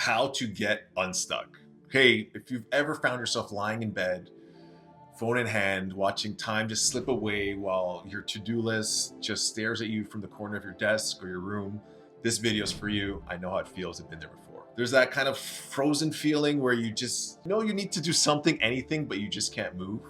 How to get unstuck. Hey, if you've ever found yourself lying in bed, phone in hand, watching time just slip away while your to-do list just stares at you from the corner of your desk or your room, this video's for you. I know how it feels. I've been there before. There's that kind of frozen feeling where you just know you need to do something, anything, but you just can't move.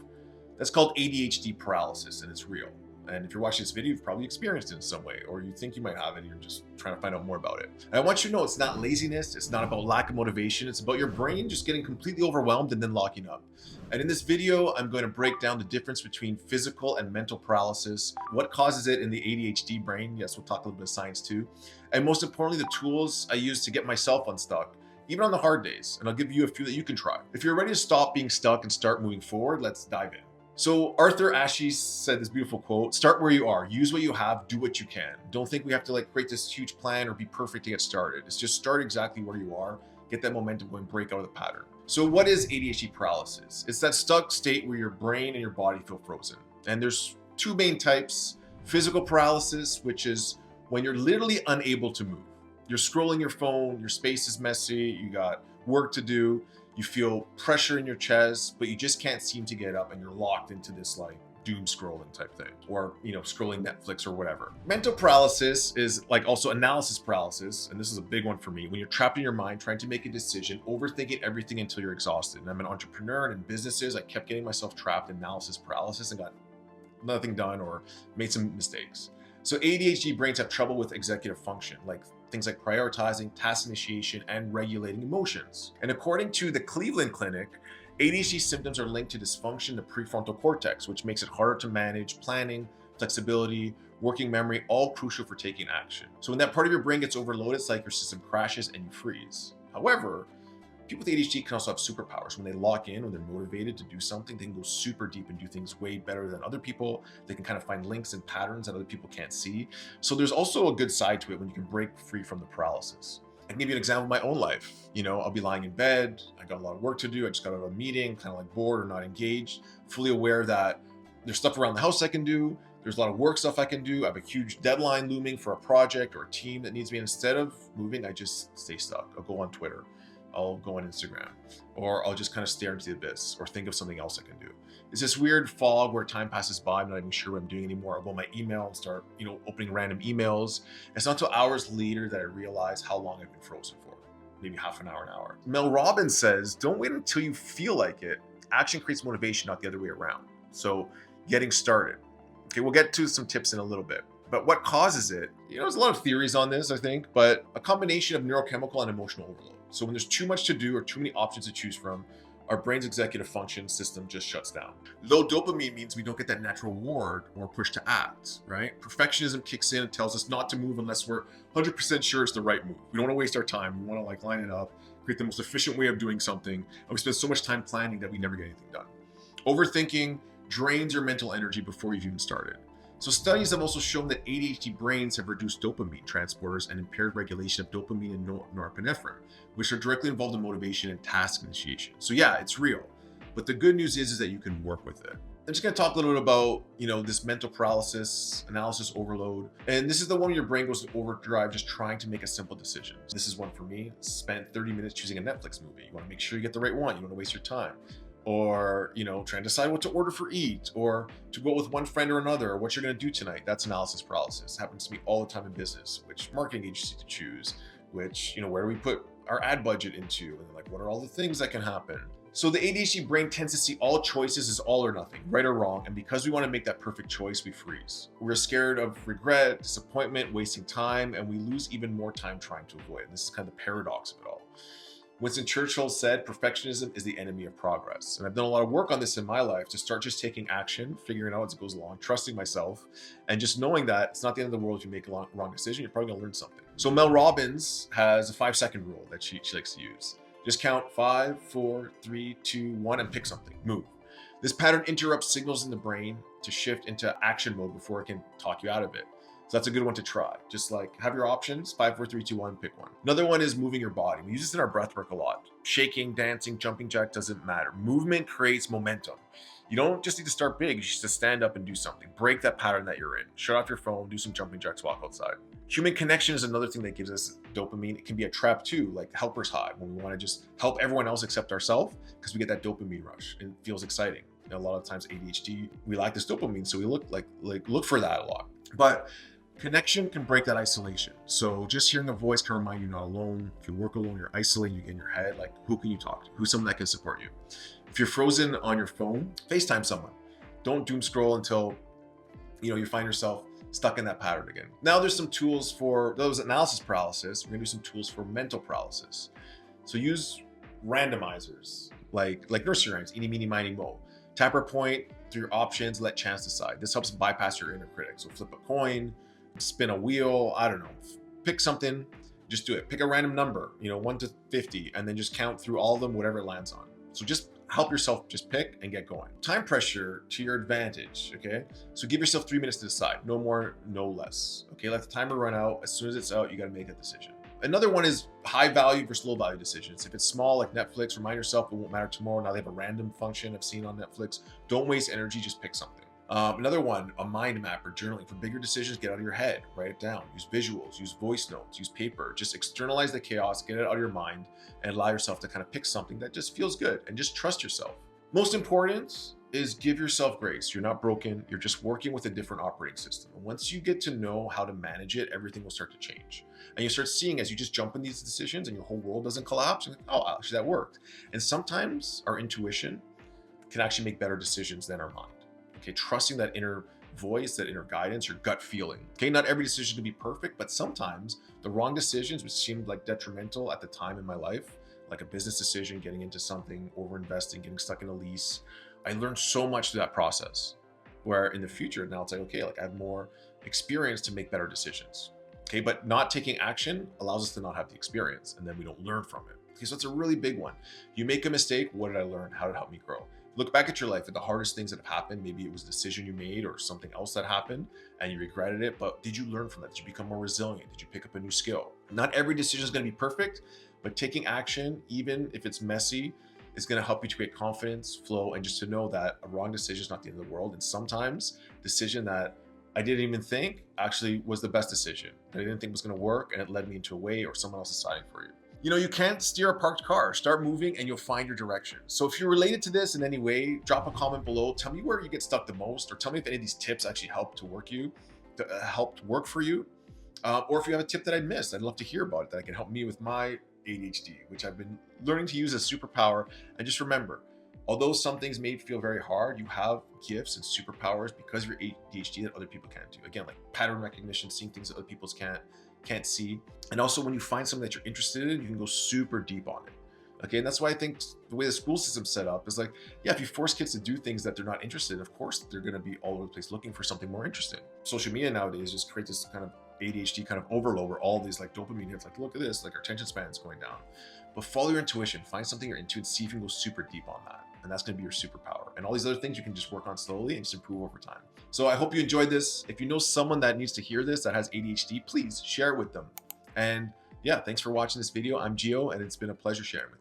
That's called ADHD paralysis, and it's real. And if you're watching this video, you've probably experienced it in some way, or you think you might have it, and you're just trying to find out more about it. And I want you to know it's not laziness, it's not about lack of motivation, it's about your brain just getting completely overwhelmed and then locking up. And in this video, I'm going to break down the difference between physical and mental paralysis, what causes it in the ADHD brain, yes, we'll talk a little bit of science too, and most importantly, the tools I use to get myself unstuck, even on the hard days, and I'll give you a few that you can try. If you're ready to stop being stuck and start moving forward, let's dive in. So Arthur Ashe said this beautiful quote, start where you are, use what you have, do what you can. Don't think we have to create this huge plan or be perfect to get started. It's just start exactly where you are, get that momentum going, break out of the pattern. So what is ADHD paralysis? It's that stuck state where your brain and your body feel frozen. And there's two main types, physical paralysis, which is when you're literally unable to move. You're scrolling your phone, your space is messy, you got work to do, you feel pressure in your chest, but you just can't seem to get up and you're locked into this doom scrolling type thing, or scrolling Netflix or whatever. Mental paralysis is also analysis paralysis, and this is a big one for me, when you're trapped in your mind trying to make a decision, overthinking everything until you're exhausted. And I'm an entrepreneur, and in businesses I kept getting myself trapped in analysis paralysis and got nothing done or made some mistakes. So ADHD brains have trouble with executive function, things like prioritizing, task initiation, and regulating emotions. And according to the Cleveland Clinic, ADHD symptoms are linked to dysfunction in the prefrontal cortex, which makes it harder to manage planning, flexibility, working memory, all crucial for taking action. So when that part of your brain gets overloaded, it's like your system crashes and you freeze. However, people with ADHD can also have superpowers. When they lock in, when they're motivated to do something, they can go super deep and do things way better than other people. They can kind of find links and patterns that other people can't see. So there's also a good side to it when you can break free from the paralysis. I can give you an example of my own life. I'll be lying in bed, I got a lot of work to do, I just got out of a meeting, kind of bored or not engaged, fully aware that there's stuff around the house I can do, there's a lot of work stuff I can do, I have a huge deadline looming for a project or a team that needs me. Instead of moving, I just stay stuck. I'll go on Twitter, I'll go on Instagram, or I'll just kind of stare into the abyss or think of something else I can do. It's this weird fog where time passes by, I'm not even sure what I'm doing anymore. I'll go on my email and start, opening random emails. It's not until hours later that I realize how long I've been frozen for, maybe half an hour. Mel Robbins says, don't wait until you feel like it. Action creates motivation, not the other way around. So getting started. Okay, we'll get to some tips in a little bit. But what causes it? There's a lot of theories on this, I think, but a combination of neurochemical and emotional overload. So when there's too much to do or too many options to choose from, our brain's executive function system just shuts down. Low dopamine means we don't get that natural reward or push to act, right? Perfectionism kicks in and tells us not to move unless we're 100% sure it's the right move. We don't want to waste our time. We want to line it up, create the most efficient way of doing something. And we spend so much time planning that we never get anything done. Overthinking drains your mental energy before you've even started. So studies have also shown that ADHD brains have reduced dopamine transporters and impaired regulation of dopamine and norepinephrine, which are directly involved in motivation and task initiation. So yeah, it's real. But the good news is that you can work with it. I'm just going to talk a little bit about, this mental paralysis, analysis overload. And this is the one where your brain goes to overdrive just trying to make a simple decision. This is one for me. Spent 30 minutes choosing a Netflix movie. You want to make sure you get the right one. You want to waste your time. Or, trying to decide what to order for eat, or to go with one friend or another, or what you're going to do tonight. That's analysis paralysis. It happens to me all the time in business, which marketing agency to choose, which, where do we put our ad budget into, and what are all the things that can happen. So the ADHD brain tends to see all choices as all or nothing, right or wrong, and because we want to make that perfect choice, we freeze. We're scared of regret, disappointment, wasting time, and we lose even more time trying to avoid. And this is kind of the paradox of it all. Winston Churchill said, perfectionism is the enemy of progress. And I've done a lot of work on this in my life to start just taking action, figuring out as it goes along, trusting myself, and just knowing that it's not the end of the world if you make a wrong decision, you're probably gonna learn something. So Mel Robbins has a 5-second rule that she likes to use. Just count 5, 4, 3, 2, 1, and pick something, move. This pattern interrupts signals in the brain to shift into action mode before it can talk you out of it. So that's a good one to try. Just have your options, 5, 4, 3, 2, 1, pick one. Another one is moving your body. We use this in our breathwork a lot. Shaking, dancing, jumping jack, doesn't matter. Movement creates momentum. You don't just need to start big, you just need to stand up and do something. Break that pattern that you're in. Shut off your phone, do some jumping jacks, walk outside. Human connection is another thing that gives us dopamine. It can be a trap too, like helper's high, when we want to just help everyone else except ourselves, because we get that dopamine rush and it feels exciting. And a lot of times ADHD, we lack this dopamine, so we look for that a lot. But connection can break that isolation. So just hearing a voice can remind you you're not alone. If you work alone, you're isolated, you get in your head, like who can you talk to? Who's someone that can support you? If you're frozen on your phone, FaceTime someone. Don't doom scroll until you find yourself stuck in that pattern again. Now there's some tools for those analysis paralysis. We're gonna do some tools for mental paralysis. So use randomizers, like nursery rhymes, eeny, meeny, miny, mo. Tap or point through your options, let chance decide. This helps bypass your inner critic. So flip a coin, spin a wheel, I don't know, pick something, just do it. Pick a random number, 1 to 50, and then just count through all of them, whatever it lands on. So just help yourself just pick and get going. Time pressure to your advantage, okay? So give yourself 3 minutes to decide, no more, no less, okay? Let the timer run out. As soon as it's out, you gotta make a decision. Another one is high value versus low value decisions. If it's small, like Netflix, remind yourself it won't matter tomorrow. Now they have a random function I've seen on Netflix. Don't waste energy, just pick something. Another one, a mind map or journaling. For bigger decisions, get out of your head, write it down, use visuals, use voice notes, use paper. Just externalize the chaos, get it out of your mind, and allow yourself to kind of pick something that just feels good and just trust yourself. Most important is give yourself grace. You're not broken, you're just working with a different operating system. And once you get to know how to manage it, everything will start to change. And you start seeing as you just jump in these decisions and your whole world doesn't collapse, and oh, actually that worked. And sometimes our intuition can actually make better decisions than our mind. Okay, trusting that inner voice, that inner guidance, your gut feeling. Okay, not every decision can be perfect, but sometimes the wrong decisions, which seemed like detrimental at the time in my life, like a business decision, getting into something, over-investing, getting stuck in a lease, I learned so much through that process. Where in the future, now it's like, okay, like I have more experience to make better decisions. Okay, but not taking action allows us to not have the experience, and then we don't learn from it. Okay, so it's a really big one. You make a mistake, what did I learn? How did it help me grow? Look back at your life at the hardest things that have happened. Maybe it was a decision you made or something else that happened and you regretted it, but did you learn from that? Did you become more resilient? Did you pick up a new skill? Not every decision is going to be perfect, but taking action, even if it's messy, is going to help you to create confidence, flow, and just to know that a wrong decision is not the end of the world. And sometimes decision that I didn't even think actually was the best decision that I didn't think was going to work, and it led me into a way or someone else deciding for you. You can't steer a parked car. Start moving and you'll find your direction. So if you're related to this in any way, drop a comment below. Tell me where you get stuck the most, or tell me if any of these tips actually helped work for you. Or if you have a tip that I missed, I'd love to hear about it, that can help me with my ADHD, which I've been learning to use as superpower. And just remember, although some things may feel very hard, you have gifts and superpowers because of your ADHD that other people can't do. Again, like pattern recognition, seeing things that other people can't see. And also when you find something that you're interested in, you can go super deep on it. Okay, and that's why I think the way the school system's set up is like, yeah, if you force kids to do things that they're not interested in, of course they're gonna be all over the place looking for something more interesting. Social media nowadays just creates this kind of ADHD kind of overload where all these like dopamine hits, like look at this, like our attention span is going down. But follow your intuition, find something you're into and see if you can go super deep on that. And that's gonna be your superpower. And all these other things you can just work on slowly and just improve over time. So I hope you enjoyed this. If you know someone that needs to hear this that has ADHD, please share it with them. And yeah, thanks for watching this video. I'm Gio, and it's been a pleasure sharing with you.